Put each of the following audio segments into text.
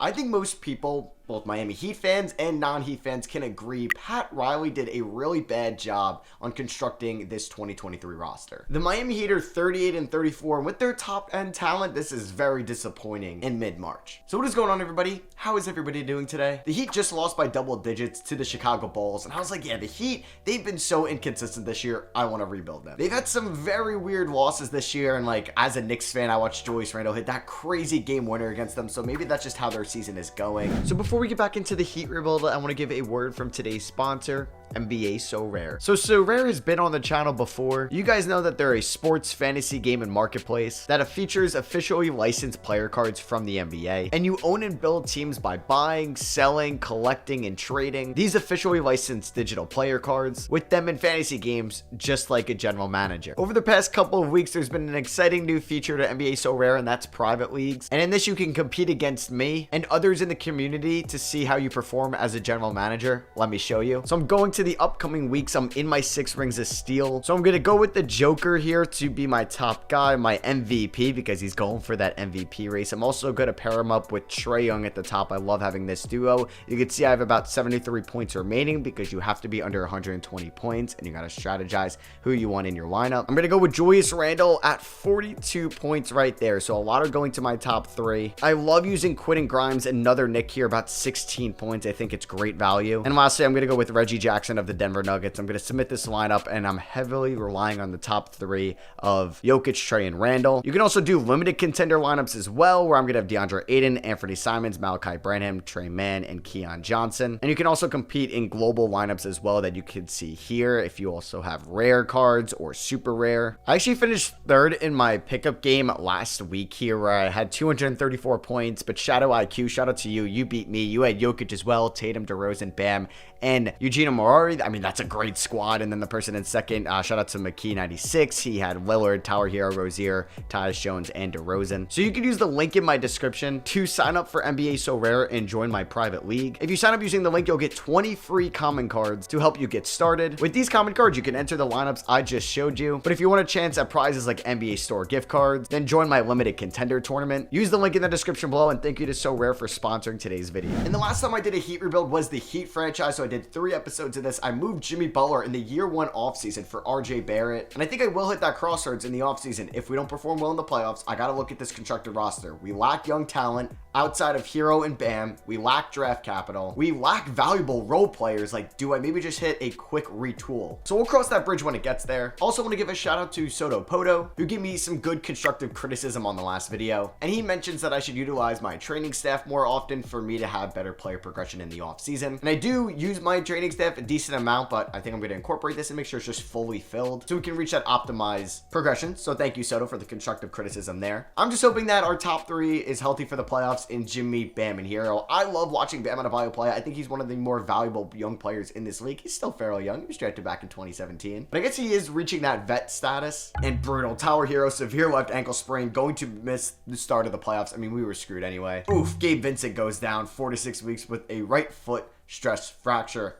I think most people, both Miami Heat fans and non-Heat fans, can agree Pat Riley did a really bad job on constructing this 2023 roster. The Miami Heat are 38-34, and with their top-end talent, this is very disappointing in mid-March. So what is going on, everybody? How is everybody doing today? The Heat just lost by double digits to the Chicago Bulls, and I was like, yeah, the Heat, they've been so inconsistent this year, I want to rebuild them. They've had some very weird losses this year, and like, as a Knicks fan, I watched Julius Randle hit that crazy game winner against them, so maybe that's just how their season is going. So before we get back into the Heat rebuild, I want to give a word from today's sponsor, NBA SoRare. So SoRare has been on the channel before. You guys know that they're a sports fantasy game and marketplace that features officially licensed player cards from the NBA, and you own and build teams by buying, selling, collecting, and trading these officially licensed digital player cards with them in fantasy games, just like a general manager. Over the past couple of weeks, there's been an exciting new feature to NBA SoRare, and that's private leagues. And in this, you can compete against me and others in the community to see how you perform as a general manager. Let me show you. So I'm going to the upcoming weeks. I'm in my 6 rings of steel. So I'm going to go with the Joker here to be my top guy, my MVP, because he's going for that MVP race. I'm also going to pair him up with Trae Young at the top. I love having this duo. You can see I have about 73 points remaining because you have to be under 120 points and you got to strategize who you want in your lineup. I'm going to go with Julius Randle at 42 points right there. So a lot are going to my top 3. I love using Quentin Grimes, another Nick here, about 16 points. I think it's great value. And lastly, I'm going to go with Reggie Jackson of the Denver Nuggets. I'm going to submit this lineup, and I'm heavily relying on the top 3 of Jokic, Trae, and Randall. You can also do limited contender lineups as well, where I'm going to have DeAndre Ayton, Anthony Simons, Malachi Branham, Trey Mann, and Keon Johnson. And you can also compete in global lineups as well that you can see here if you also have rare cards or super rare. I actually finished 3rd in my pickup game last week here, where I had 234 points, but Shadow IQ, shout out to you. You beat me. You had Jokic as well, Tatum, DeRozan, Bam, and Eugene Morari. I mean, that's a great squad. And then the person in second, shout out to McKee96. He had Lillard, Tower Hero, Rozier, Tyus Jones, and DeRozan. So you can use the link in my description to sign up for NBA SoRare and join my private league. If you sign up using the link, you'll get 20 free common cards to help you get started. With these common cards, you can enter the lineups I just showed you. But if you want a chance at prizes like NBA Store gift cards, then join my limited contender tournament. Use the link in the description below, and thank you to SoRare for sponsoring today's video. And the last time I did a Heat rebuild was the Heat franchise, so I did 3 episodes of this. I moved Jimmy Butler in the year 1 offseason for RJ Barrett, and I think I will hit that crossroads in the offseason. If we don't perform well in the playoffs, I gotta look at this constructed roster. We lack young talent outside of Hero and Bam. We lack draft capital. We lack valuable role players. Like, do I maybe just hit a quick retool? So we'll cross that bridge when it gets there. Also want to give a shout out to Soto Poto, who gave me some good constructive criticism on the last video, and he mentions that I should utilize my training staff more often for me to have better player progression in the offseason. And I do use my training staff a decent amount, but I think I'm going to incorporate this and make sure it's just fully filled so we can reach that optimized progression. So thank you, Soto, for the constructive criticism there. I'm just hoping that our top 3 is healthy for the playoffs in Jimmy, Bam, and Hero. I love watching Bam Adebayo play. I think he's one of the more valuable young players in this league. He's still fairly young. He was drafted back in 2017. But I guess he is reaching that vet status. And brutal. Tower Hero, severe left ankle sprain, going to miss the start of the playoffs. I mean, we were screwed anyway. Oof, Gabe Vincent goes down 4 to 6 weeks with a right foot stress fracture.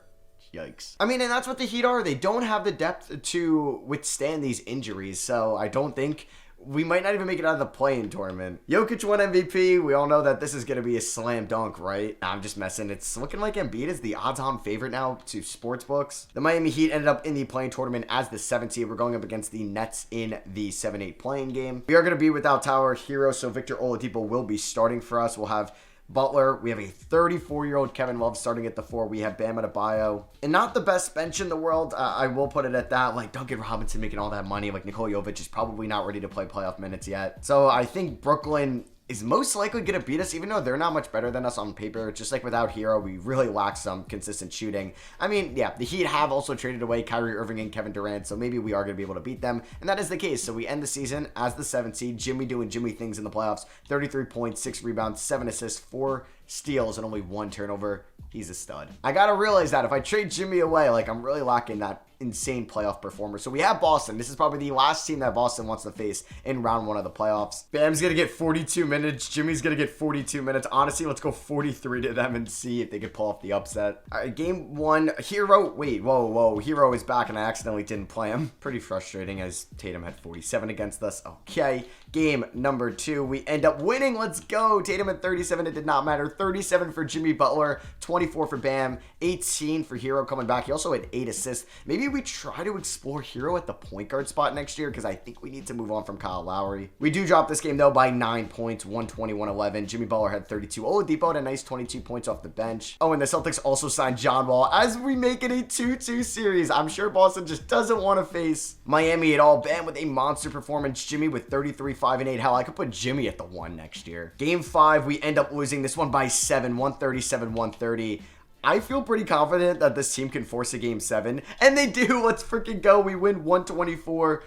Yikes. I mean, and that's what the Heat are. They don't have the depth to withstand these injuries, so I don't think we might not even make it out of the play-in tournament. Jokic won MVP. We all know that this is going to be a slam dunk, right? Nah, I'm just messing. It's looking like Embiid is the odds-on favorite now to sports books. The Miami Heat ended up in the play-in tournament as the 7th seed. We're going up against the Nets in the 7-8 play-in game. We are going to be without Tower Hero, so Victor Oladipo will be starting for us. We'll have Butler. We have a 34-year-old Kevin Love starting at the 4. We have Bam Adebayo. And not the best bench in the world. I will put it at that. Like, Duncan Robinson making all that money. Like, Nikola Jovic is probably not ready to play playoff minutes yet. So I think Brooklyn is most likely going to beat us, even though they're not much better than us on paper. Just like without Hero, we really lack some consistent shooting. I mean, yeah, the Heat have also traded away Kyrie Irving and Kevin Durant, so maybe we are going to be able to beat them. And that is the case. So we end the season as the 7th seed. Jimmy doing Jimmy things in the playoffs. 33 points, 6 rebounds, 7 assists, 4 steals, and only 1 turnover. He's a stud. I got to realize that if I trade Jimmy away, like, I'm really lacking that insane playoff performer. So we have Boston. This is probably the last team that Boston wants to face in round 1 of the playoffs. Bam's going to get 42 minutes. Jimmy's going to get 42 minutes. Honestly, let's go 43 to them and see if they could pull off the upset. All right, game 1. Hero. Wait, whoa. Hero is back and I accidentally didn't play him. Pretty frustrating as Tatum had 47 against us. Okay. Game number 2, we end up winning. Let's go. Tatum at 37. It did not matter. 37 for Jimmy Butler, 24 for Bam, 18 for Hero coming back. He also had 8 assists. Maybe we try to explore Hero at the point guard spot next year because I think we need to move on from Kyle Lowry. We do drop this game though by 9 points, 120-111. Jimmy Butler had 32. Oladipo had a nice 22 points off the bench. Oh, and the Celtics also signed John Wall as we make it a 2-2 series. I'm sure Boston just doesn't want to face Miami at all. Bam with a monster performance. Jimmy with 33, 5 and 8. Hell, I could put Jimmy at the 1 next year. Game 5, we end up losing this one by 7, 137-130. I feel pretty confident that this team can force a game 7, and they do. Let's freaking go. We win 124-105.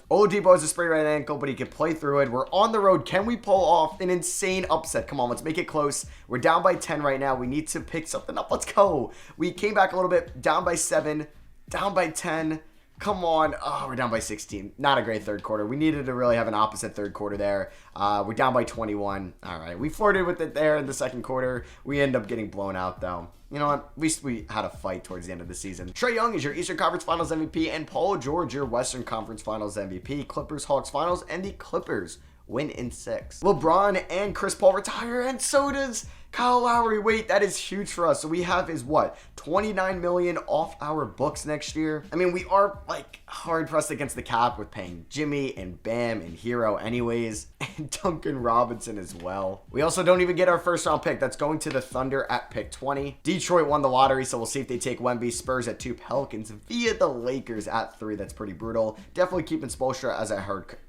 Oladipo has a sprained right ankle, but he can play through it. We're on the road. Can we pull off an insane upset? Come on, let's make it close. We're down by 10 right now. We need to pick something up. Let's go. We came back a little bit, down by 7, down by 10. Come on. Oh, we're down by 16. Not a great third quarter. We needed to really have an opposite third quarter there. We're down by 21. All right. We flirted with it there in the second quarter. We end up getting blown out, though. You know what? At least we had a fight towards the end of the season. Trae Young is your Eastern Conference Finals MVP, and Paul George your Western Conference Finals MVP. Clippers, Hawks Finals, and the Clippers win in 6. LeBron and Chris Paul retire, and so does Kyle Lowry. Wait, that is huge for us. So we have his, what, $29 million off our books next year? I mean, we are, like, hard pressed against the cap with paying Jimmy and Bam and Hero anyways, and Duncan Robinson as well. We also don't even get our first round pick. That's going to the Thunder at pick 20. Detroit won the lottery, so we'll see if they take Wemby. Spurs at 2, Pelicans via the Lakers at 3. That's pretty brutal. Definitely keeping Spoelstra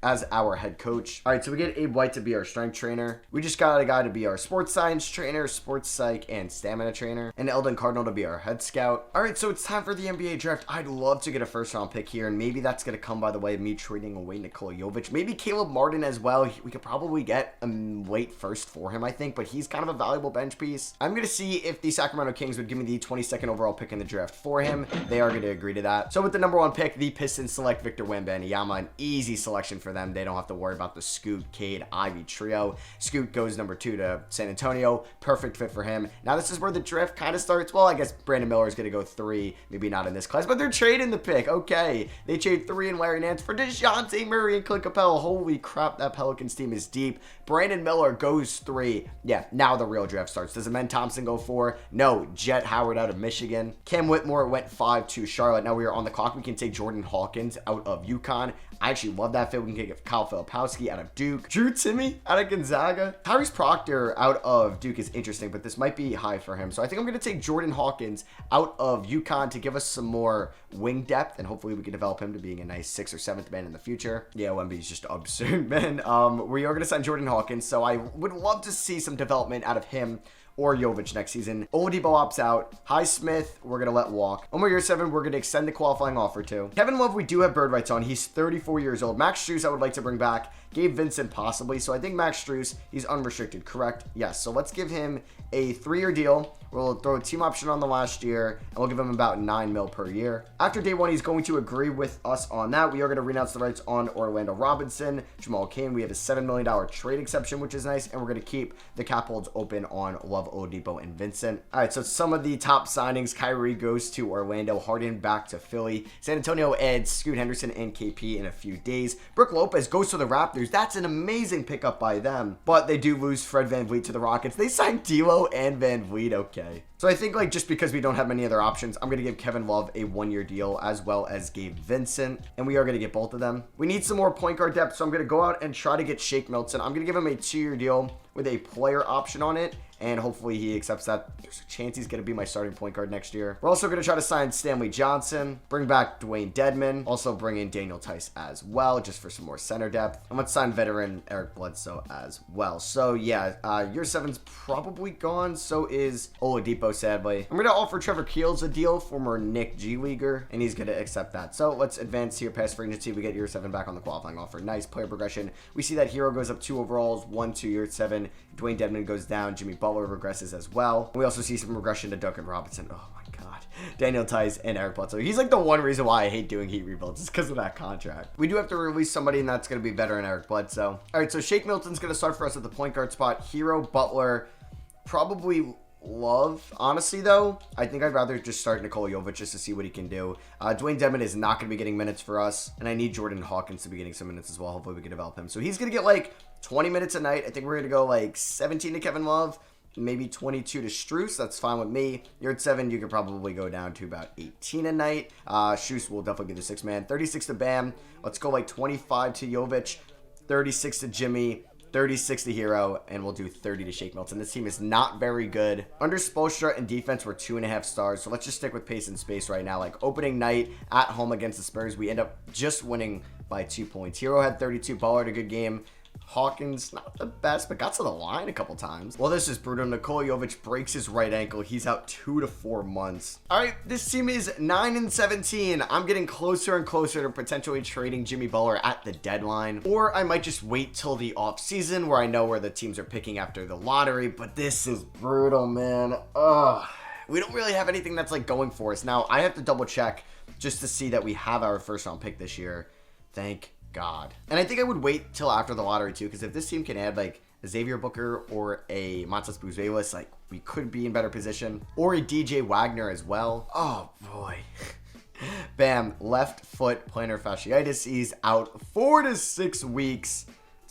as our head coach. All right, so we get Abe White to be our strength trainer. We just got a guy to be our sports science trainer, sports psych, and stamina trainer, and Eldon Cardinal to be our head scout. All right, so it's time for the NBA draft. I'd love to get a first round pick here, and maybe that's going to come by the way of me trading away Nikola Jovic. Maybe Caleb Martin as well. We could probably get a late first for him, I think, but he's kind of a valuable bench piece. I'm going to see if the Sacramento Kings would give me the 22nd overall pick in the draft for him. They are going to agree to that. So with the number 1 pick, the Pistons select Victor Wembanyama, an easy selection for them. They don't have to worry about the Scoot, Cade, Ivy trio. Scoot goes number 2 to San Antonio. Perfect fit for him. Now this is where the draft kind of starts. Well, I guess Brandon Miller is going to go 3. Maybe not in this class, but they're trading the pick. Okay. They trade 3 and Larry Nance for DeJounte Murray and Clint Capella. Holy crap, that Pelicans team is deep. Brandon Miller goes 3. Yeah, now the real draft starts. Does Amen Thompson go 4? No. Jet Howard out of Michigan. Cam Whitmore went 5 to Charlotte. Now we are on the clock. We can take Jordan Hawkins out of UConn. I actually love that fit. We can get Kyle Filipowski out of Duke. Drew Timme out of Gonzaga. Tyrese Proctor out of Duke is interesting, but this might be high for him. So I think I'm going to take Jordan Hawkins out of UConn to give us some more wing depth, and hopefully we can develop him to being a nice 6th or 7th man in the future. Yeah, Wemby's just absurd, man. We are going to sign Jordan Hawkins, so I would love to see some development out of him or Jovic next season. Oladipo opts out. Highsmith, we're going to let walk. Omer year 7, we're going to extend the qualifying offer to. Kevin Love, we do have bird rights on. He's 34 years old. Max Strus, I would like to bring back. Gabe Vincent, possibly. So I think Max Strus, he's unrestricted, correct? Yes. So let's give him a 3-year deal. We'll throw a team option on the last year, and we'll give him about $9 million per year. After day 1, he's going to agree with us on that. We are going to renounce the rights on Orlando Robinson, Jamal Cain. We have a $7 million trade exception, which is nice, and we're going to keep the cap holds open on Love, Oladipo, and Vincent. All right, so some of the top signings. Kyrie goes to Orlando, Harden back to Philly. San Antonio adds Scoot Henderson and KP in a few days. Brook Lopez goes to the Raptors. That's an amazing pickup by them, but they do lose Fred VanVleet to the Rockets. They signed D'Lo and VanVleet. Okay. So I think, like, just because we don't have many other options, I'm going to give Kevin Love a 1-year deal as well as Gabe Vincent, and we are going to get both of them. We need some more point guard depth, so I'm going to go out and try to get Shake Milton. I'm going to give him a 2-year deal with a player option on it, and hopefully he accepts that. There's a chance he's going to be my starting point guard next year. We're also going to try to sign Stanley Johnson, bring back Dwayne Dedman, also bring in Daniel Tice as well, just for some more center depth. And let's sign veteran Eric Bledsoe as well. So yeah, year 7's probably gone. So is Oladipo, sadly. I'm going to offer Trevor Keels a deal, former Nick G Leaguer, and he's going to accept that. So let's advance here past free agency. We get year 7 back on the qualifying offer. Nice player progression. We see that Hero goes up 2 overalls, 1 to year 7. Dwayne Dedman goes down. Jimmy Butler regresses as well. We also see some regression to Duncan Robinson. Oh my God. Daniel Tice and Eric Bledsoe. He's like the one reason why I hate doing Heat rebuilds is because of that contract. We do have to release somebody, and that's going to be better than Eric Bledsoe. All right, so Shake Milton's going to start for us at the point guard spot. Hero, Butler, probably love. Honestly, though, I think I'd rather just start Nikola Jovic just to see what he can do. Dwayne Dedmon is not going to be getting minutes for us, and I need Jordan Hawkins to be getting some minutes as well. Hopefully we can develop him. So he's going to get like 20 minutes a night. I think we're going to go like 17 to Kevin Love, maybe 22 to Strus. That's fine with me. You're at 7. You could probably go down to about 18 a night. Strus will definitely be the 6th man. 36 to Bam. Let's go like 25 to Jovic, 36 to Jimmy, 36 to Hero, and we'll do 30 to Shake Milton. This team is not very good. Under Spoelstra and defense, we're 2.5 stars. So let's just stick with pace and space right now. Like opening night at home against the Spurs, we end up just winning by 2 points. Hero had 32. Baller had a good game. Hawkins, not the best, but got to the line a couple times. Well, this is brutal. Nikola Jovic breaks his right ankle. He's out 2 to 4 months. All right, this team is 9-17. I'm getting closer and closer to potentially trading Jimmy Butler at the deadline. Or I might just wait till the offseason where I know where the teams are picking after the lottery. But this is brutal, man. Ugh. We don't really have anything that's like going for us. Now, I have to double check just to see that we have our first round pick this year. Thank God. And I think I would wait till after the lottery too, because if this team can add like a Xavier Booker or a Matas Buzelis, like we could be in better position. Or a DJ Wagner as well. Oh boy. Bam, left foot plantar fasciitis. He's out 4 to 6 weeks.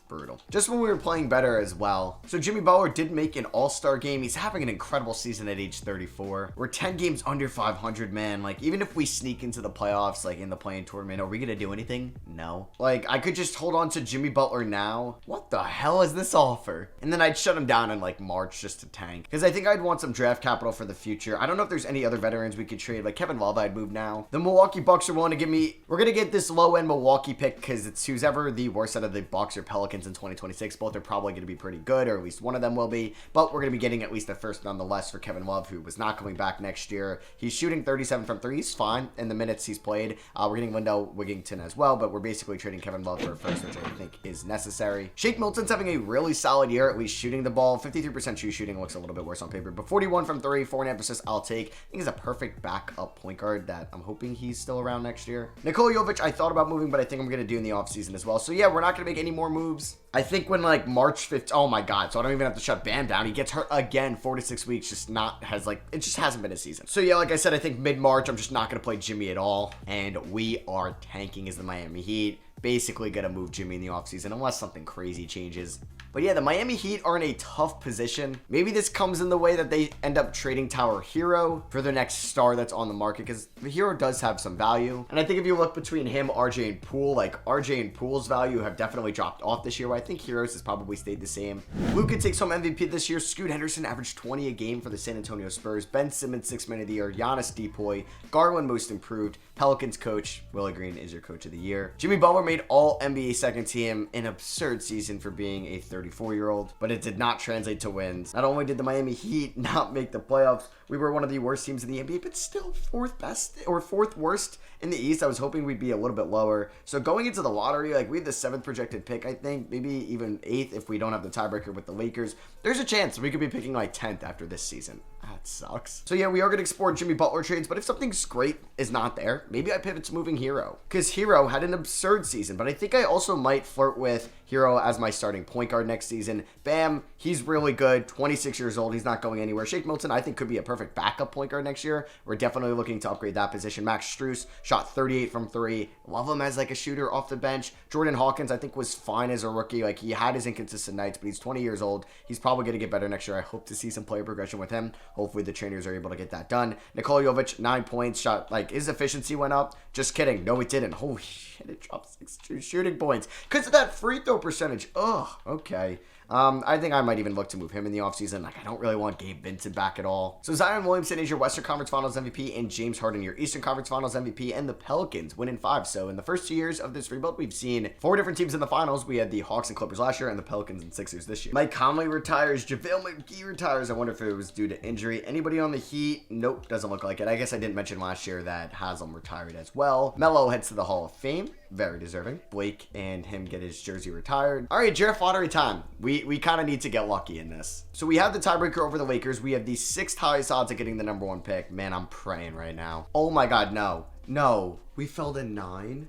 Brutal. Just when we were playing better as well. So Jimmy Butler did make an all-star game. He's having an incredible season at age 34. We're 10 games under 500, man. Like, even if we sneak into the playoffs, like in the play-in tournament, are we going to do anything? No. Like, I could just hold on to Jimmy Butler now. What the hell is this offer? And then I'd shut him down in like March just to tank. Because I think I'd want some draft capital for the future. I don't know if there's any other veterans we could trade. Like Kevin Love, I'd move now. The Milwaukee Bucks are willing to give me... We're going to get this low-end Milwaukee pick because it's who's ever the worst out of the Bucks or Pelicans in 2026. Both are probably going to be pretty good, or at least one of them will be. But we're going to be getting at least a first nonetheless for Kevin Love, who was not coming back next year. He's shooting 37 from 3. He's fine in the minutes he's played. We're getting Wendell Wigington as well, but we're basically trading Kevin Love for a first, which I think is necessary. Shake Milton's having a really solid year, at least shooting the ball. 53% true shooting looks a little bit worse on paper, but 41 from 3, 4.5 assists I'll take. I think he's a perfect backup point guard that I'm hoping he's still around next year. Nikola Jovic, I thought about moving, but I think I'm going to do in the offseason as well. So yeah, we're not going to make any more moves. I think when like March 5th, oh my God, so I don't even have to shut Bam down. He gets hurt again, 4 to 6 weeks, it just hasn't been a season. So yeah, like I said, I think mid-March, I'm just not going to play Jimmy at all. And we are tanking as the Miami Heat. Basically going to move Jimmy in the offseason unless something crazy changes. But yeah, the Miami Heat are in a tough position. Maybe this comes in the way that they end up trading Tower Hero for the next star that's on the market, because the Hero does have some value. And I think if you look between him, RJ, and Poole, like RJ and Poole's value have definitely dropped off this year, where I think Heroes has probably stayed the same. Luka takes home MVP this year. Scoot Henderson averaged 20 a game for the San Antonio Spurs. Ben Simmons, 6th man of the year. Giannis Depoy. Garland, most improved. Pelicans coach. Willie Green is your coach of the year. Jimmy Butler made all NBA second team. An absurd season for being a 34-year-old, but it did not translate to wins. Not only did the Miami Heat not make the playoffs, we were one of the worst teams in the NBA, but still fourth worst in the East. I was hoping we'd be a little bit lower. So going into the lottery, like we had the 7th projected pick, I think, maybe even 8th if we don't have the tiebreaker with the Lakers. There's a chance we could be picking like 10th after this season. That sucks. So yeah, we are going to explore Jimmy Butler trades, but if something's great is not there, maybe I pivot to moving Hero, because Hero had an absurd season, but I think I also might flirt with Hero as my starting point guard next season. Bam, he's really good, 26 years old, he's not going anywhere. Shake Milton, I think, could be a perfect backup point guard next year. We're definitely looking to upgrade that position. Max Strus shot 38 from 3. Love him as like a shooter off the bench. Jordan Hawkins, I think, was fine as a rookie. Like, he had his inconsistent nights, but he's 20 years old. He's probably going to get better next year. I hope to see some player progression with him. Hopefully the trainers are able to get that done. Nikola Jovic, 9 points, shot, like, his efficiency went up. Just kidding. No, it didn't. Holy shit, it dropped 6 shooting points because of that free throw percentage. Ugh, okay. I think I might even look to move him in the offseason. Like, I don't really want Gabe Vincent back at all. So Zion Williamson is your Western Conference Finals MVP, and James Harden your Eastern Conference Finals MVP, and the Pelicans win in 5. So in the first 2 years of this rebuild, we've seen 4 different teams in the finals. We had the Hawks and Clippers last year, and the Pelicans and Sixers this year. Mike Conley retires. JaVale McGee retires. I wonder if it was due to injury. Anybody on the Heat? Nope, doesn't look like it. I guess I didn't mention last year that Haslam retired as well. Melo heads to the Hall of Fame. Very deserving. Blake and him get his jersey retired. All right, draft lottery time. We kind of need to get lucky in this. So we have the tiebreaker over the Lakers. We have the 6th highest odds of getting the number 1 pick. Man, I'm praying right now. Oh my God, no. No. We fell to 9.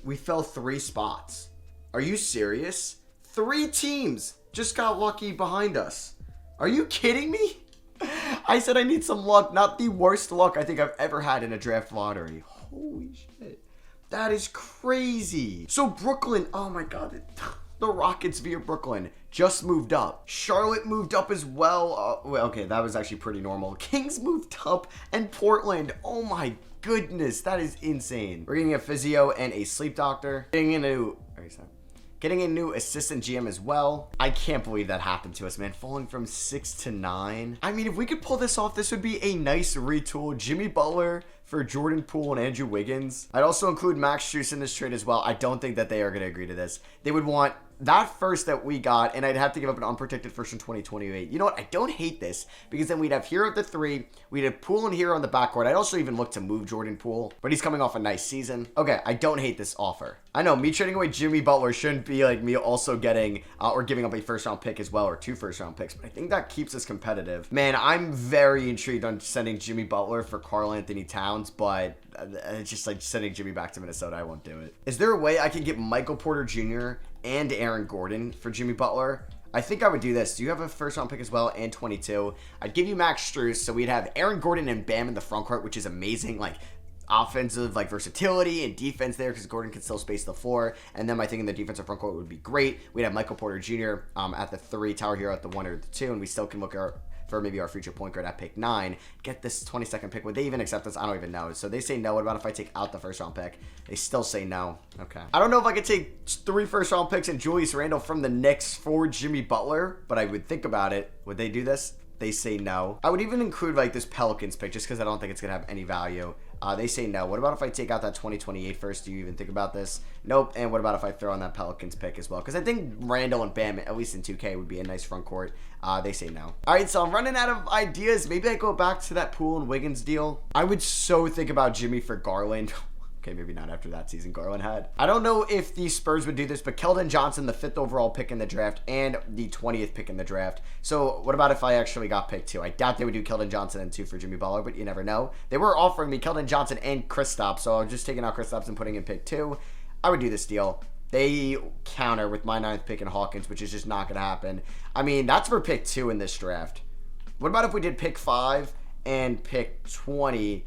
We fell 3 spots. Are you serious? 3 teams just got lucky behind us. Are you kidding me? I said I need some luck. Not the worst luck I think I've ever had in a draft lottery. Holy shit. That is crazy. So Brooklyn, oh my God. The Rockets via Brooklyn just moved up. Charlotte moved up as well. Well, okay, that was actually pretty normal. Kings moved up, and Portland, oh my goodness, that is insane. We're getting a physio and a sleep doctor. Getting a new assistant GM as well. I can't believe that happened to us, man. Falling from 6 to 9. I mean, if we could pull this off, this would be a nice retool. Jimmy Butler for Jordan Poole and Andrew Wiggins. I'd also include Max Strus in this trade as well. I don't think that they are going to agree to this. They would want that first that we got, and I'd have to give up an unprotected first in 2028. You know what? I don't hate this, because then we'd have Hero at the 3. We'd have Poole and Hero on the backcourt. I'd also even look to move Jordan Poole, but he's coming off a nice season. Okay, I don't hate this offer. I know, me trading away Jimmy Butler shouldn't be like me also getting, or giving up a first-round pick as well, or 2 first-round picks, but I think that keeps us competitive. Man, I'm very intrigued on sending Jimmy Butler for Karl Anthony Towns, but it's just like sending Jimmy back to Minnesota. I won't do it. Is there a way I can get Michael Porter Jr. and Aaron Gordon for Jimmy Butler? I think I would do this. Do you have a first-round pick as well and 22? I'd give you Max Strus, so we'd have Aaron Gordon and Bam in the front court, which is amazing. Like, offensive like versatility and defense there, because Gordon can still space the floor. And then I think in the defensive front court would be great. We'd have Michael Porter Jr. At the 3, Tyler Hero at the 1 or the 2, and we still can look for maybe our future point guard at pick 9. Get this 22nd pick. Would they even accept this? I don't even know. So they say no. What about if I take out the first round pick? They still say no. Okay. I don't know if I could take 3 first round picks and Julius Randle from the Knicks for Jimmy Butler, but I would think about it. Would they do this? They say no. I would even include like this Pelicans pick just because I don't think it's going to have any value. They say no. What about if I take out that 2028 first? Do you even think about this? Nope. And what about if I throw on that Pelicans pick as well? Because I think Randall and Bam, at least in 2K, would be a nice front court. They say no. All right, so I'm running out of ideas. Maybe I go back to that Poole and Wiggins deal. I would so think about Jimmy for Garland. Okay, maybe not after that season Garland had. I don't know if the Spurs would do this, but Keldon Johnson, the 5th overall pick in the draft, and the 20th pick in the draft. So what about if I actually got picked 2? I doubt they would do Keldon Johnson and 2 for Jimmy Butler, but you never know. They were offering me Keldon Johnson and Kristaps, so I'm just taking out Kristaps and putting in pick 2. I would do this deal. They counter with my 9th pick in Hawkins, which is just not going to happen. I mean, that's for pick 2 in this draft. What about if we did pick 5 and pick 20?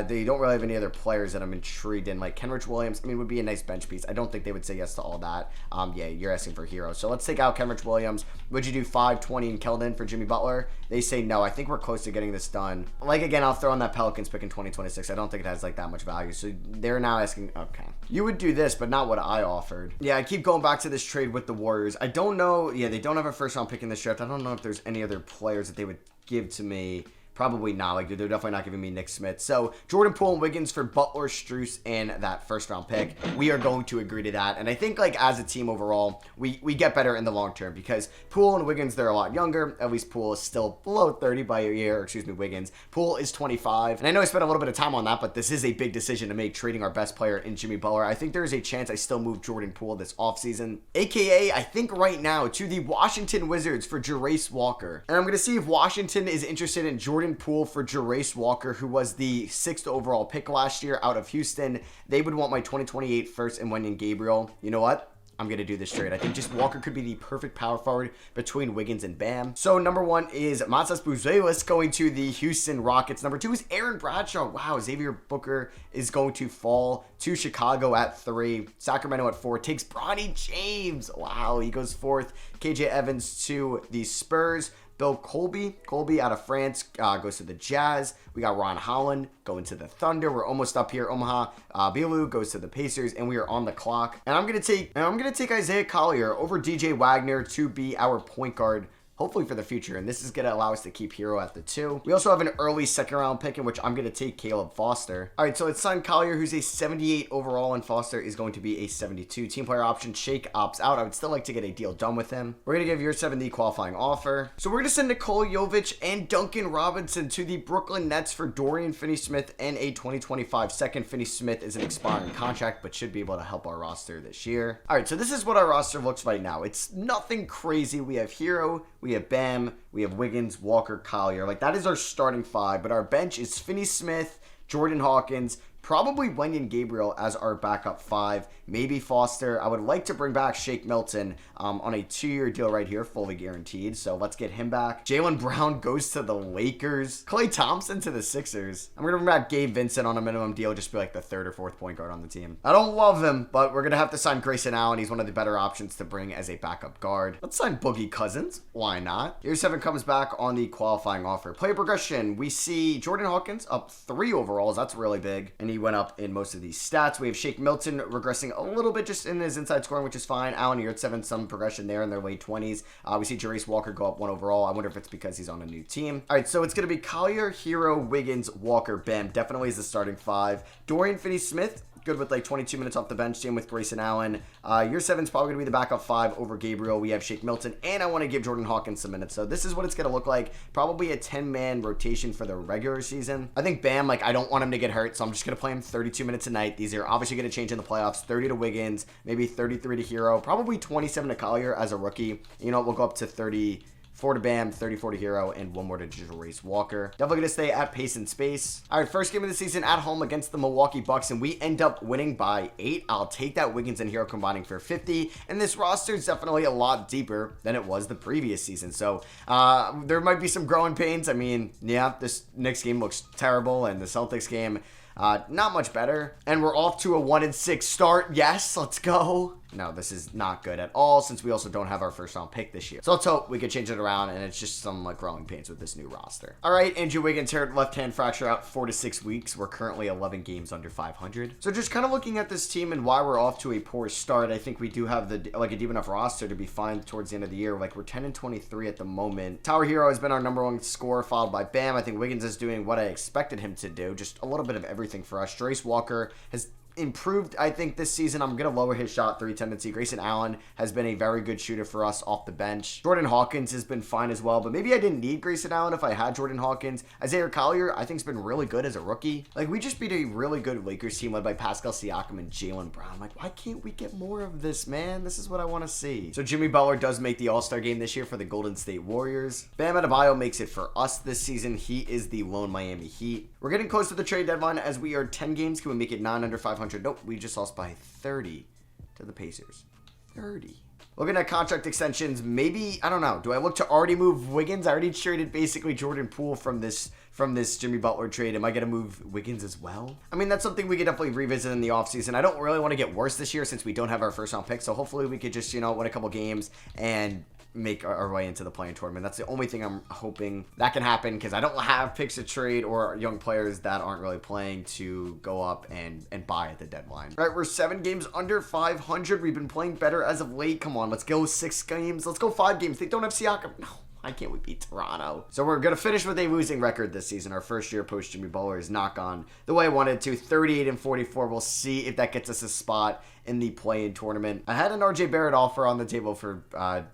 They don't really have any other players that I'm intrigued in, like Kenrich Williams. I mean, would be a nice bench piece. I don't think they would say yes to all that. Yeah, you're asking for heroes. So let's take out Kenrich Williams. Would you do 5, 20, and Keldon for Jimmy Butler? They say no. I think we're close to getting this done. Like, again, I'll throw on that Pelicans pick in 2026. I don't think it has, like, that much value. So they're now asking, okay. You would do this, but not what I offered. Yeah, I keep going back to this trade with the Warriors. I don't know. Yeah, they don't have a first-round pick in this draft. I don't know if there's any other players that they would give to me. Probably not. Like, they're definitely not giving me Nick Smith. So, Jordan Poole and Wiggins for Butler, Strus, and that first-round pick. We are going to agree to that. And I think, like, as a team overall, we get better in the long term because Poole and Wiggins, they're a lot younger. At least Poole is still below 30 by a year. Excuse me, Wiggins. Poole is 25. And I know I spent a little bit of time on that, but this is a big decision to make, trading our best player in Jimmy Butler. I think there's a chance I still move Jordan Poole this offseason. AKA, I think right now, to the Washington Wizards for Jarace Walker. And I'm going to see if Washington is interested in Jordan Poole for Jarace Walker, who was the 6th overall pick last year out of Houston. They would want my 2028 first and Wenyen Gabriel. You know what? I'm going to do this trade. I think just Walker could be the perfect power forward between Wiggins and Bam. So number 1 is Matas Buzelis going to the Houston Rockets. Number 2 is Aaron Bradshaw. Wow, Xavier Booker is going to fall to Chicago at 3. Sacramento at 4 takes Bronny James. Wow, he goes 4th. KJ Evans to the Spurs. Bill Colby out of France goes to the Jazz. We got Ron Holland going to the Thunder. We're almost up here. Omaha Bilou goes to the Pacers, and we are on the clock. And I'm gonna take Isaiah Collier over DJ Wagner to be our point guard, hopefully for the future, and this is going to allow us to keep Hero at the 2. We also have an early 2nd round pick in which I'm going to take Caleb Foster. All right, so it's signed Collier, who's a 78 overall, and Foster is going to be a 72. Team player option, Shake opts out. I would still like to get a deal done with him. We're going to give your 70 qualifying offer. So we're going to send Nikola Jovic and Duncan Robinson to the Brooklyn Nets for Dorian Finney-Smith and a 2025 second. Finney-Smith is an expiring contract, but should be able to help our roster this year. All right, so this is what our roster looks like now. It's nothing crazy. We have Hero, we have Bam, we have Wiggins, Walker, Collier. Like, that is our starting 5, but our bench is Finney-Smith, Jordan Hawkins, Probably Wenyen Gabriel as our backup 5, maybe Foster. I would like to bring back Shake Milton on a 2-year deal right here, fully guaranteed. So let's get him back. Jaylen Brown goes to the Lakers. Klay Thompson to the Sixers. I'm going to bring back Gabe Vincent on a minimum deal, just be like the 3rd or 4th point guard on the team. I don't love him, but we're going to have to sign Grayson Allen. He's one of the better options to bring as a backup guard. Let's sign Boogie Cousins. Why not? Year 7 comes back on the qualifying offer. Player progression. We see Jordan Hawkins up 3 overalls. That's really big. And he went up in most of these stats. We have Shake Milton regressing a little bit just in his inside scoring, which is fine. Allen year 7, some progression there in their late 20s. We see Jarace Walker go up 1 overall. I wonder if it's because he's on a new team. All right, so it's going to be Collier, Hero, Wiggins, Walker, Bam. Definitely is the starting 5. Dorian Finney-Smith, good with like 22 minutes off the bench. Same with Grayson Allen. Year 7 is probably going to be the backup 5 over Gabriel. We have Shake Milton, and I want to give Jordan Hawkins some minutes. So this is what it's going to look like. Probably a 10-man rotation for the regular season. I think Bam, like, I don't want him to get hurt, so I'm just going to play him 32 minutes a night. These are obviously going to change in the playoffs. 30 to Wiggins, maybe 33 to Hero, probably 27 to Collier as a rookie. You know, we'll go up to 34 to Bam, 34 to Hero, and 1 more to Jarace Walker. Definitely going to stay at pace and space. All right, first game of the season at home against the Milwaukee Bucks, and we end up winning by 8. I'll take that. Wiggins and Hero combining for 50, and this roster is definitely a lot deeper than it was the previous season. So there might be some growing pains. I mean, yeah, this next game looks terrible, and the Celtics game, not much better. And we're off to a 1-6 start. Yes, let's go. No, this is not good at all, since we also don't have our first round pick this year. So let's hope we can change it around, and it's just some like growing pains with this new roster. All right, Andrew Wiggins here, left hand fracture, out 4 to 6 weeks. We're currently 11 games under 500. So just kind of looking at this team and why we're off to a poor start, I think we do have a deep enough roster to be fine towards the end of the year. Like, we're 10-23 at the moment. Tower Hero has been our #1 scorer, followed by Bam. I think Wiggins is doing what I expected him to do, just a little bit of everything for us. Jarace Walker has improved, I think, this season. I'm going to lower his shot 3 tendency. Grayson Allen has been a very good shooter for us off the bench. Jordan Hawkins has been fine as well, but maybe I didn't need Grayson Allen if I had Jordan Hawkins. Isaiah Collier, I think, has been really good as a rookie. Like, we just beat a really good Lakers team led by Pascal Siakam and Jaylen Brown. Like, why can't we get more of this, man? This is what I want to see. So Jimmy Butler does make the All-Star game this year for the Golden State Warriors. Bam Adebayo makes it for us this season. He is the lone Miami Heat. We're getting close to the trade deadline as we are 10 games. Can we make it 9 under 500? Nope, we just lost by 30 to the Pacers. 30. Looking at contract extensions, maybe, I don't know. Do I look to already move Wiggins? I already traded basically Jordan Poole from this Jimmy Butler trade. Am I going to move Wiggins as well? I mean, that's something we could definitely revisit in the offseason. I don't really want to get worse this year since we don't have our first round pick. So hopefully we could just, win a couple games and make our way into the play-in tournament. That's the only thing I'm hoping that can happen, because I don't have picks to trade or young players that aren't really playing to go up and buy at the deadline. All right, we're 7 games under 500. We've been playing better as of late. Come on, let's go 6 games. Let's go 5 games. They don't have Siakam. No. Why can't we beat Toronto? So we're going to finish with a losing record this season. Our first year post Jimmy Butler is not gone the way I wanted to. 38-44. We'll see if that gets us a spot in the play-in tournament. I had an RJ Barrett offer on the table for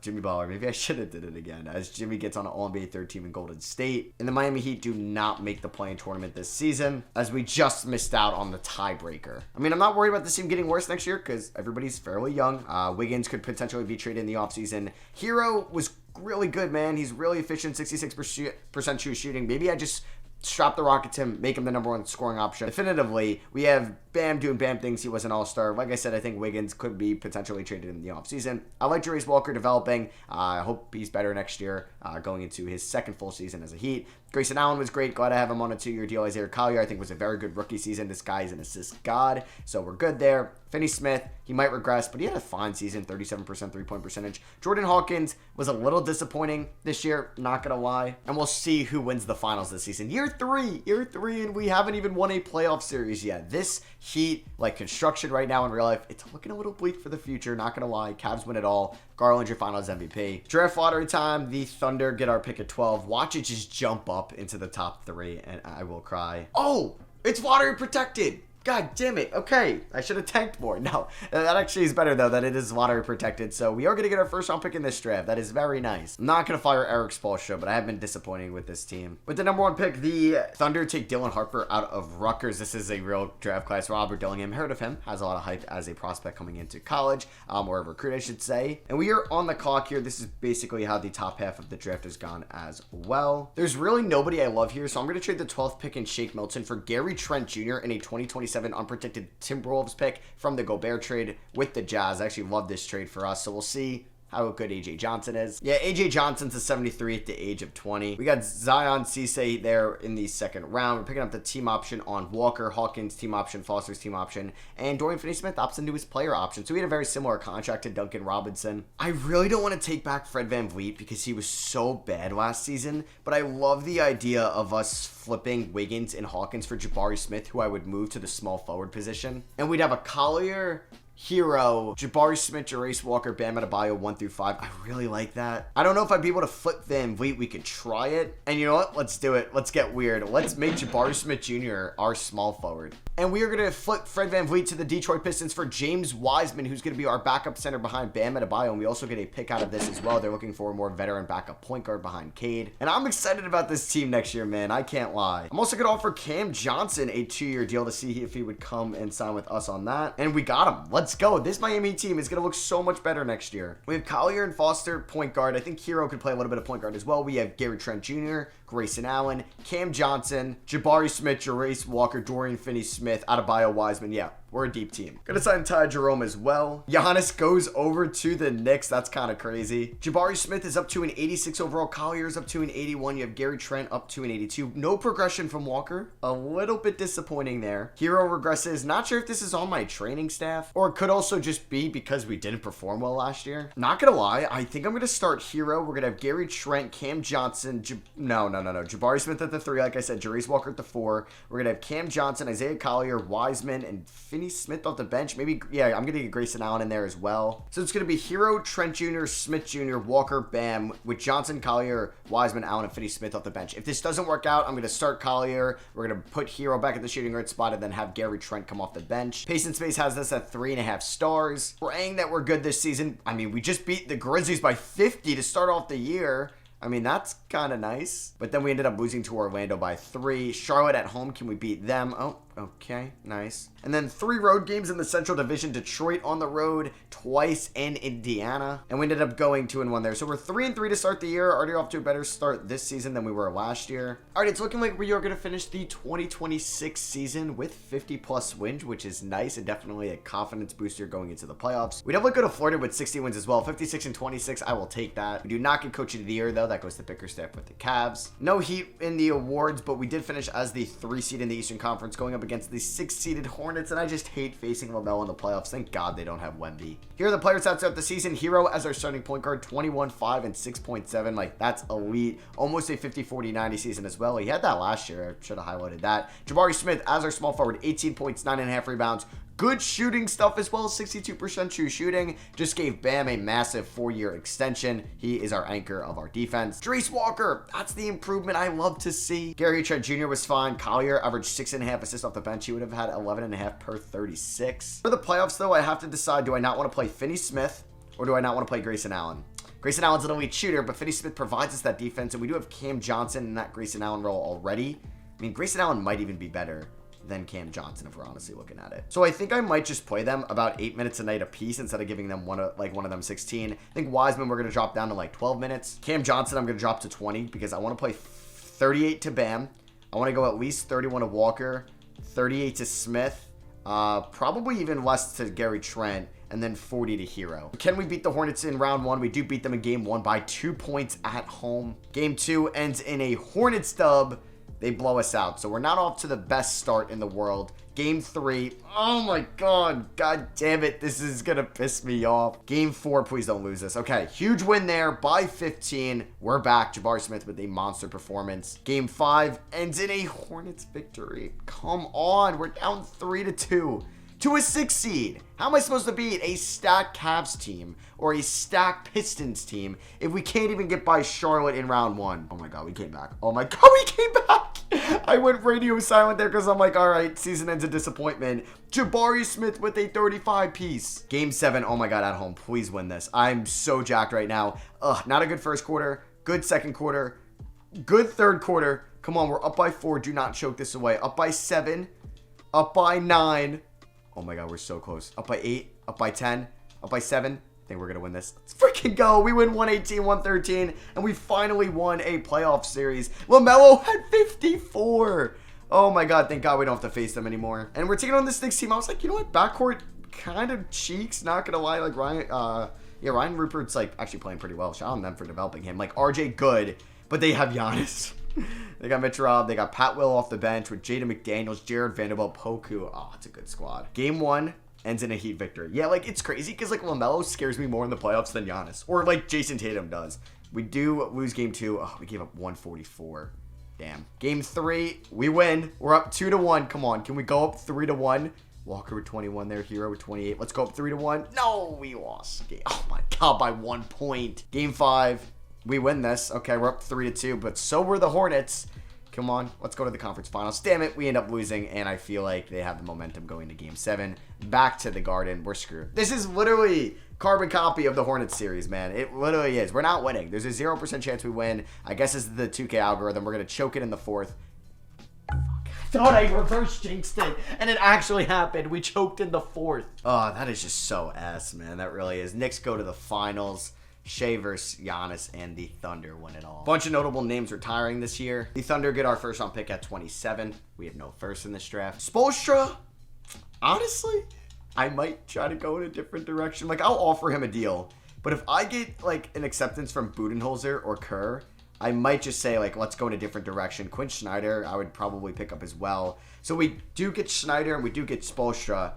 Jimmy Butler. Maybe I should have did it again, as Jimmy gets on an All-NBA 3rd team in Golden State. And the Miami Heat do not make the play-in tournament this season, as we just missed out on the tiebreaker. I mean, I'm not worried about this team getting worse next year, because everybody's fairly young. Wiggins could potentially be traded in the offseason. Hero was really good, man. He's really efficient, 66% true shooting. Maybe I just strap the rocket to him, make him the #1 scoring option. Definitively, we have Bam doing Bam things. He was an all-star. Like I said, I think Wiggins could be potentially traded in the offseason. I like Jarace Walker developing. I hope he's better next year, going into his 2nd full season as a Heat. Grayson Allen was great. Glad to have him on a 2-year deal. Isaiah Collier, I think, was a very good rookie season. This guy is an assist god, so we're good there. Finney-Smith, he might regress, but he had a fine season, 37% three-point percentage. Jordan Hawkins was a little disappointing this year, not going to lie. And we'll see who wins the finals this season. Year three, and we haven't even won a playoff series yet. This Heat, like construction right now in real life, it's looking a little bleak for the future, not going to lie. Cavs win it all. Garland, your finals MVP. Draft lottery time. The Thunder get our pick at 12. Watch it just jump up into the top 3, and I will cry. Oh, it's lottery protected. God damn it. Okay, I should have tanked more. No, that actually is better, though, that it is lottery protected. So we are going to get our first round pick in this draft. That is very nice. I'm not going to fire Eric Spoelstra, but I have been disappointing with this team. With the #1 pick, the Thunder take Dylan Harper out of Rutgers. This is a real draft class. Robert Dillingham, heard of him, has a lot of hype as a prospect coming into college, or a recruit, I should say. And we are on the clock here. This is basically how the top half of the draft has gone as well. There's really nobody I love here, so I'm going to trade the 12th pick in Shake Milton for Gary Trent Jr. in a 2027 97 unprotected Timberwolves pick from the Gobert trade with the Jazz. I actually love this trade for us, so we'll see how good AJ Johnson is. Yeah, AJ Johnson's a 73 at the age of 20. We got Zion Cisse there in the second round. We're picking up the team option on Walker, Hawkins team option, Foster's team option, and Dorian Finney-Smith opts into his player option. So we had a very similar contract to Duncan Robinson. I really don't want to take back Fred VanVleet because he was so bad last season, but I love the idea of us flipping Wiggins and Hawkins for Jabari Smith, who I would move to the small forward position. And we'd have a Collier, Hero, Jabari Smith, Jarace Walker, Bam Adebayo 1 through 5. I really like that. I don't know if I'd be able to flip VanVleet. We could try it. And you know what? Let's do it. Let's get weird. Let's make Jabari Smith Jr. our small forward. And we are going to flip Fred VanVleet to the Detroit Pistons for James Wiseman, who's going to be our backup center behind Bam Adebayo. And we also get a pick out of this as well. They're looking for a more veteran backup point guard behind Cade. And I'm excited about this team next year, man. I can't lie. I'm also going to offer Cam Johnson a 2-year deal to see if he would come and sign with us on that. And we got him. Let's go. This Miami team is going to look so much better next year. We have Collier and Foster, point guard. I think Hero could play a little bit of point guard as well. We have Gary Trent Jr., Grayson Allen, Cam Johnson, Jabari Smith, Jarace Walker, Dorian Finney-Smith, Adebayo, Wiseman. Yeah, we're a deep team. Gonna sign Ty Jerome as well. Giannis goes over to the Knicks. That's kind of crazy. Jabari Smith is up to an 86 overall. Collier's up to an 81. You have Gary Trent up to an 82. No progression from Walker. A little bit disappointing there. Hero regresses. Not sure if this is on my training staff or it could also just be because we didn't perform well last year. Not gonna lie, I think I'm gonna start Hero. We're gonna have Gary Trent, Cam Johnson, No. Jabari Smith at the 3, like I said, Jarace Walker at the 4. We're gonna have Cam Johnson, Isaiah Collier, Wiseman, and Finney-Smith off the bench. Maybe, yeah, I'm gonna get Grayson Allen in there as well. So it's gonna be Hero, Trent Jr., Smith Jr., Walker, Bam, with Johnson, Collier, Wiseman, Allen, and Finney-Smith off the bench. If this doesn't work out, I'm gonna start Collier. We're gonna put Hero back at the shooting guard spot and then have Gary Trent come off the bench. Pace and Space has this at 3.5 stars. Praying that we're good this season. I mean, we just beat the Grizzlies by 50 to start off the year. I mean, that's kind of nice. But then we ended up losing to Orlando by 3. Charlotte at home, can we beat them? Oh, okay, nice. And then 3 road games in the Central Division. Detroit on the road, twice in Indiana. And we ended up going 2-1 there. So we're 3-3 to start the year. Already off to a better start this season than we were last year. All right, it's looking like we are going to finish the 2026 season with 50-plus wins, which is nice and definitely a confidence booster going into the playoffs. We definitely could have flirted with 60 wins as well. 56-26, I will take that. We do not get Coach of the Year, though. That goes to Bickerstaff with the Cavs. No heat in the awards, but we did finish as the 3 seed in the Eastern Conference, going up against the 6-seeded Hornets, and I just hate facing LaMelo in the playoffs. Thank God they don't have Wemby. Here are the player stats throughout the season. Hero as our starting point guard, 21, 5, and 6.7. Like, that's elite. Almost a 50-40-90 season as well. He had that last year. I should have highlighted that. Jabari Smith as our small forward, 18 points, 9.5 rebounds. Good shooting stuff as well, 62% true shooting. Just gave Bam a massive 4-year extension. He is our anchor of our defense. Jarace Walker, that's the improvement I love to see. Gary Trent Jr. was fine. Collier averaged 6.5 assists off the bench. He would have had 11.5 per 36. For the playoffs, though, I have to decide, do I not want to play Finney-Smith or do I not want to play Grayson Allen? Grayson Allen's an elite shooter, but Finney-Smith provides us that defense, and we do have Cam Johnson in that Grayson Allen role already. I mean, Grayson Allen might even be better than Cam Johnson if we're honestly looking at it. So I think I might just play them about 8 minutes a night a piece instead of giving them one of them 16. I think Wiseman we're going to drop down to like 12 minutes. Cam Johnson I'm going to drop to 20 because I want to play 38 to Bam. I want to go at least 31 to Walker, 38 to Smith, probably even less to Gary Trent, and then 40 to Hero. Can we beat the Hornets in round 1? We do beat them in game 1 by 2 points at home. Game 2 ends in a Hornets dub. They blow us out. So we're not off to the best start in the world. Game 3. Oh my God. God damn it. This is going to piss me off. Game 4. Please don't lose this. Okay. Huge win there by 15. We're back. Jabari Smith with a monster performance. Game 5 ends in a Hornets victory. Come on. We're down 3-2. To a 6 seed. How am I supposed to beat a stacked Cavs team or a stacked Pistons team if we can't even get by Charlotte in round 1? Oh my God, we came back. Oh my God, we came back. I went radio silent there because I'm like, all right, season ends a disappointment. Jabari Smith with a 35 piece. Game 7. Oh my God, at home. Please win this. I'm so jacked right now. Not a good first quarter. Good second quarter. Good third quarter. Come on, we're up by 4. Do not choke this away. Up by 7. Up by 9. Oh my God, we're so close. Up by 8, up by 10, up by 7. I think we're going to win this. Let's freaking go. We win 118-113, and we finally won a playoff series. LaMelo had 54. Oh my god, thank god we don't have to face them anymore. And we're taking on this Knicks team. I was like, you know what? Backcourt kind of cheeks, not gonna lie. Like Ryan Rupert's like actually playing pretty well. Shout out to them for developing him. Like RJ good, but they have Giannis. They got Mitch Robb. They got Pat Will off the bench with Jaden McDaniels, Jared Vanderbilt, Poku. Oh, it's a good squad. Game 1 ends in a Heat victory. Yeah, like it's crazy because like LaMelo scares me more in the playoffs than Giannis, or like Jason Tatum does. We do lose game 2. Oh, we gave up 144. Damn. Game 3, we win. We're up 2-1. Come on, can we go up 3-1? Walker with 21 there, Hero with 28. Let's go up 3-1. No, we lost. Oh my god, by 1 point. Game 5. We win this. Okay, we're up 3-2, but so were the Hornets. Come on, let's go to the conference finals. Damn it, we end up losing, and I feel like they have the momentum going to game 7. Back to the Garden. We're screwed. This is literally carbon copy of the Hornets series, man. It literally is. We're not winning. There's a 0% chance we win. I guess this is the 2K algorithm. We're going to choke it in the 4th. I thought I reverse jinxed it, and it actually happened. We choked in the 4th. Oh, that is just so ass, man. That really is. Knicks go to the finals. Shea versus Giannis, and the Thunder win it all. Bunch of notable names retiring this year. The Thunder get our first round pick at 27. We have no first in this draft. Spoelstra, honestly, I might try to go in a different direction. Like, I'll offer him a deal. But if I get, like, an acceptance from Budenholzer or Kerr, I might just say, like, let's go in a different direction. Quinn Snyder, I would probably pick up as well. So we do get Snyder and we do get Spoelstra.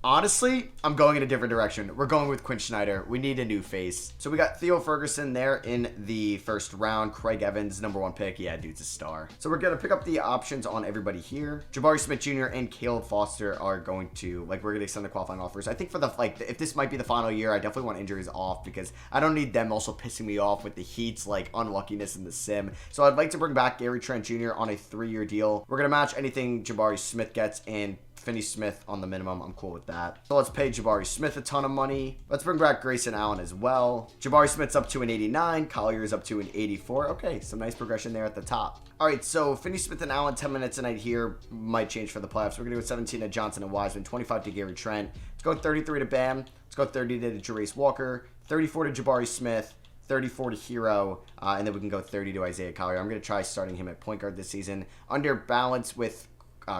Honestly, I'm going in a different direction. We're going with Quinn Snyder. We need a new face. So we got Theo Ferguson there in the first round. Craig Evans, #1 pick. Yeah, dude's a star. So we're going to pick up the options on everybody here. Jabari Smith Jr. and Caleb Foster are going to, like, we're going to extend the qualifying offers. I think for the, like, if this might be the final year, I definitely want injuries off because I don't need them also pissing me off with the Heat's, like, unluckiness in the sim. So I'd like to bring back Gary Trent Jr. on a 3-year deal. We're going to match anything Jabari Smith gets and Finney Smith on the minimum. I'm cool with that. So let's pay Jabari Smith a ton of money. Let's bring back Grayson Allen as well. Jabari Smith's up to an 89. Collier is up to an 84. Okay, some nice progression there at the top. All right, so Finney Smith and Allen, 10 minutes a night here. Might change for the playoffs. We're going to go 17 to Johnson and Wiseman, 25 to Gary Trent. Let's go 33 to Bam. Let's go 30 to Jarace Walker, 34 to Jabari Smith, 34 to Hero, and then we can go 30 to Isaiah Collier. I'm going to try starting him at point guard this season. Under balance with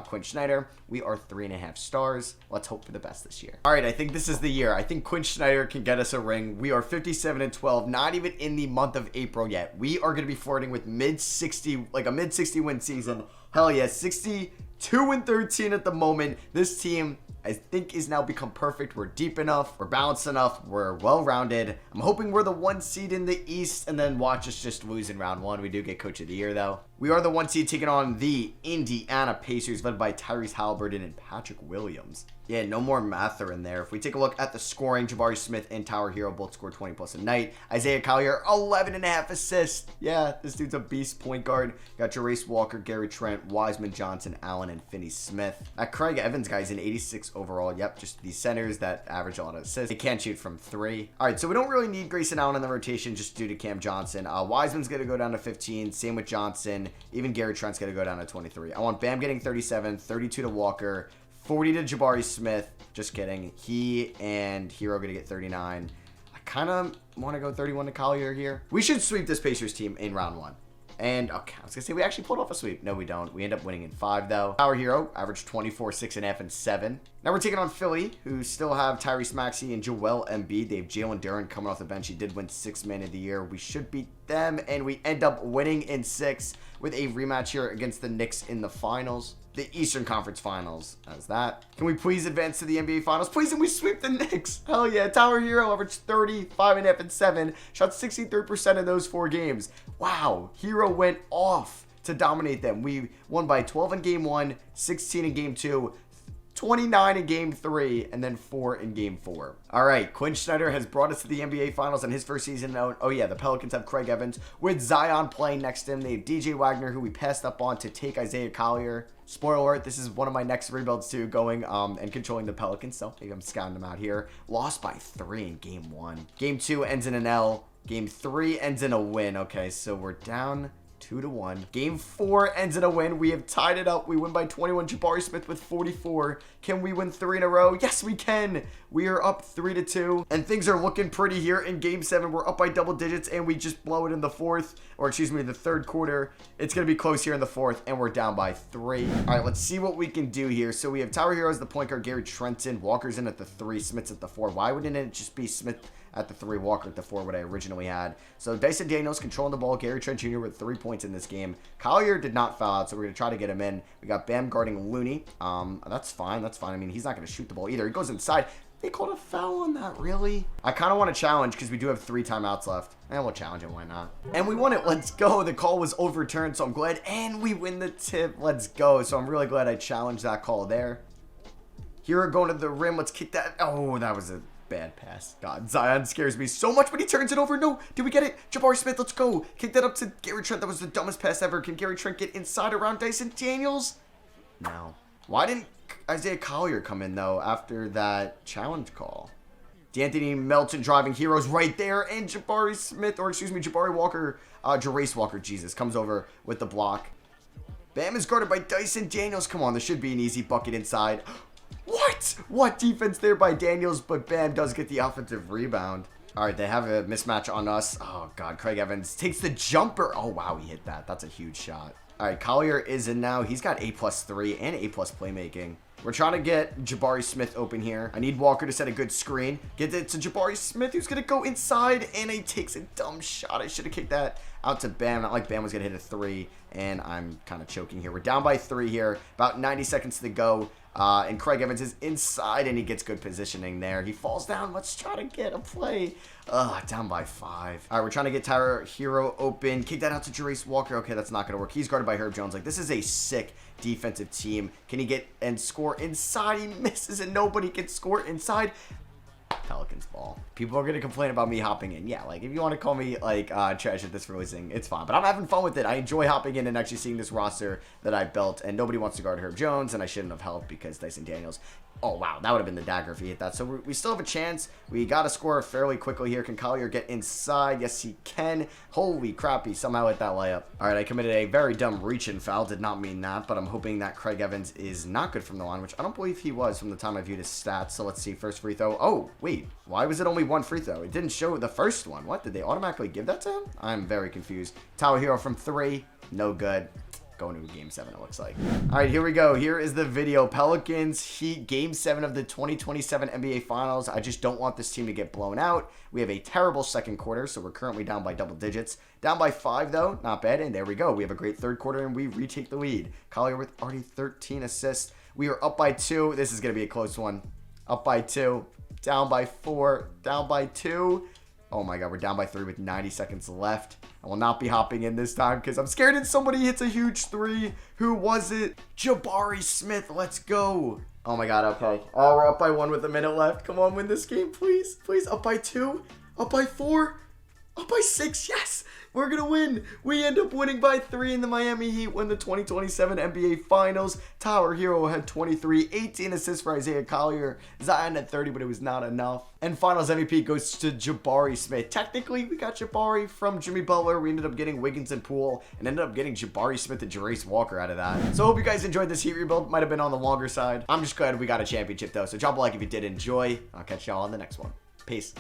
Quinn Snyder. We are 3.5 stars. Let's hope for the best this year. All right, I think this is the year. I think Quinn Snyder can get us a ring. We are 57-12, not even in the month of April yet. We are going to be flirting with mid-60, like a mid-60 win season. Hell yeah, 62-13 at the moment. This team, I think, is now become perfect. We're deep enough. We're balanced enough. We're well-rounded. I'm hoping we're the 1 seed in the East, and then watch us just lose in round 1. We do get Coach of the Year, though. We are the 1 seed taking on the Indiana Pacers, led by Tyrese Halliburton and Patrick Williams. Yeah, no more Mather in there. If we take a look at the scoring, Jabari Smith and Tower Hero both scored 20 plus a night. Isaiah Collier, 11.5 assists. Yeah, this dude's a beast point guard. Got Jarace Walker, Gary Trent, Wiseman, Johnson, Allen, and Finney Smith. That Craig Evans guy's an 86 overall. Yep, just these centers that average a lot of assists. They can't shoot from 3. All right, so we don't really need Grayson Allen in the rotation just due to Cam Johnson. Wiseman's going to go down to 15. Same with Johnson. Even Gary Trent's going to go down to 23. I want Bam getting 37, 32 to Walker, 40 to Jabari Smith. Just kidding. He and Hero going to get 39. I kind of want to go 31 to Collier here. We should sweep this Pacers team in round 1. And, okay, I was going to say we actually pulled off a sweep. No, we don't. We end up winning in 5, though. Our Hero averaged 24, 6.5, and 7. Now we're taking on Philly, who still have Tyrese Maxey and Joel Embiid. They have Jalen Duren coming off the bench. He did win 6th Man of the Year. We should beat them, and we end up winning in 6 with a rematch here against the Knicks in the finals. The Eastern Conference Finals. How's that? Can we please advance to the NBA Finals? Please, and we sweep the Knicks. Hell yeah. Tower Hero averaged 30, 5.5, and 7. Shot 63% in those 4 games. Wow. Hero went off to dominate them. We won by 12 in Game 1, 16 in Game 2, 29 in Game 3, and then 4 in Game 4. All right, Quinn Snyder has brought us to the NBA Finals in his first season. Oh yeah, the Pelicans have Craig Evans with Zion playing next to him. They have DJ Wagner, who we passed up on to take Isaiah Collier. Spoiler alert, this is one of my next rebuilds too, going and controlling the Pelicans, so maybe I'm scouting them out here. Lost by 3 in Game 1. Game 2 ends in an L. Game 3 ends in a win. Okay, so we're down 2-1. Game 4 ends in a win. We have tied it up. We win by 21. Jabari Smith with 44. Can we win 3 in a row? Yes, we can. We are up 3-2. And things are looking pretty here in Game 7. We're up by double digits, and we just blow it in the fourth. Or, excuse me, the third quarter. It's going to be close here in the fourth, and we're down by 3. All right, let's see what we can do here. So we have Tower Hero as the point guard, Gary Trenton. Walker's in at the 3, Smith's at the 4. Why wouldn't it just be Smith at the 3, Walker at the 4, what I originally had? So Dyson Daniels controlling the ball. Gary Trent Jr. with 3 points in this game. Collier did not foul out, so we're going to try to get him in. We got Bam guarding Looney. That's fine. That's fine. I mean, he's not going to shoot the ball either. He goes inside. They called a foul on that, really? I kind of want to challenge because we do have 3 timeouts left. And we'll challenge him, why not? And we won it. Let's go. The call was overturned, so I'm glad. And we win the tip. Let's go. So I'm really glad I challenged that call there. Hero going to the rim. Let's kick that. Oh, that was a bad pass. God, Zion scares me so much, but he turns it over. No, did we get it? Jabari Smith, let's go. Kick that up to Gary Trent. That was the dumbest pass ever. Can Gary Trent get inside around Dyson Daniels? No. Why didn't Isaiah Collier come in, though, after that challenge call? D'Anthony Melton driving Heroes right there, and Jabari Smith, or excuse me, Jabari Walker, Jarace Walker, Jesus, comes over with the block. Bam is guarded by Dyson Daniels. Come on, there should be an easy bucket inside. What? What defense there by Daniels, but Bam does get the offensive rebound. All right, they have a mismatch on us. Oh, God, Craig Evans takes the jumper. Oh, wow, he hit that. That's a huge shot. All right, Collier is in now. He's got A+3 and A+ playmaking. We're trying to get Jabari Smith open here. I need Walker to set a good screen. Get it to Jabari Smith, who's going to go inside, and he takes a dumb shot. I should have kicked that out to Bam. Not like Bam was going to hit a 3, and I'm kind of choking here. We're down by 3 here. About 90 seconds to go. And Craig Evans is inside, and he gets good positioning there. He falls down. Let's try to get a play. Down by 5. All right, we're trying to get Tyler Hero open. Kick that out to Jarace Walker. Okay, that's not going to work. He's guarded by Herb Jones. Like, this is a sick defensive team. Can he get and score inside? He misses, and nobody can score inside. Pelicans ball. People are going to complain about me hopping in. Yeah, like, if you want to call me, like, trash at this releasing, it's fine. But I'm having fun with it. I enjoy hopping in and actually seeing this roster that I built. And nobody wants to guard Herb Jones, and I shouldn't have helped because Dyson Daniels. Oh, wow. That would have been the dagger if he hit that. So we still have a chance. We got to score fairly quickly here. Can Collier get inside? Yes, he can. Holy crap. He somehow hit that layup. All right, I committed a very dumb reach-in foul. Did not mean that, but I'm hoping that Craig Evans is not good from the line, which I don't believe he was from the time I viewed his stats. So let's see. First free throw. Oh, wait. Why was it only 1 free throw? It didn't show the first one. What? Did they automatically give that to him? I'm very confused. Tower Hero from 3. No good. Going to Game 7, it looks like. All right, here we go. Here is the video. Pelicans Heat Game 7 of the 2027 NBA Finals. I just don't want this team to get blown out. We have a terrible second quarter, so we're currently down by double digits. Down by 5, though. Not bad. And there we go. We have a great third quarter, and we retake the lead. Collier with already 13 assists. We are up by 2. This is going to be a close one. Up by 2. Down by 4. Down by 2. Oh my God, we're down by 3 with 90 seconds left. I will not be hopping in this time because I'm scared that somebody hits a huge 3. Who was it? Jabari Smith, let's go. Oh my God, okay. Oh, we're up by 1 with a minute left. Come on, win this game, please. Please, up by 2. Up by 4. Up by 6, yes. We're going to win. We end up winning by 3, and the Miami Heat win the 2027 NBA Finals. Tower Hero had 23, 18 assists for Isaiah Collier. Zion had 30, but it was not enough. And Finals MVP goes to Jabari Smith. Technically, we got Jabari from Jimmy Butler. We ended up getting Wiggins and Poole, and ended up getting Jabari Smith and Jarace Walker out of that. So I hope you guys enjoyed this Heat rebuild. Might have been on the longer side. I'm just glad we got a championship, though. So drop a like if you did enjoy. I'll catch y'all on the next one. Peace.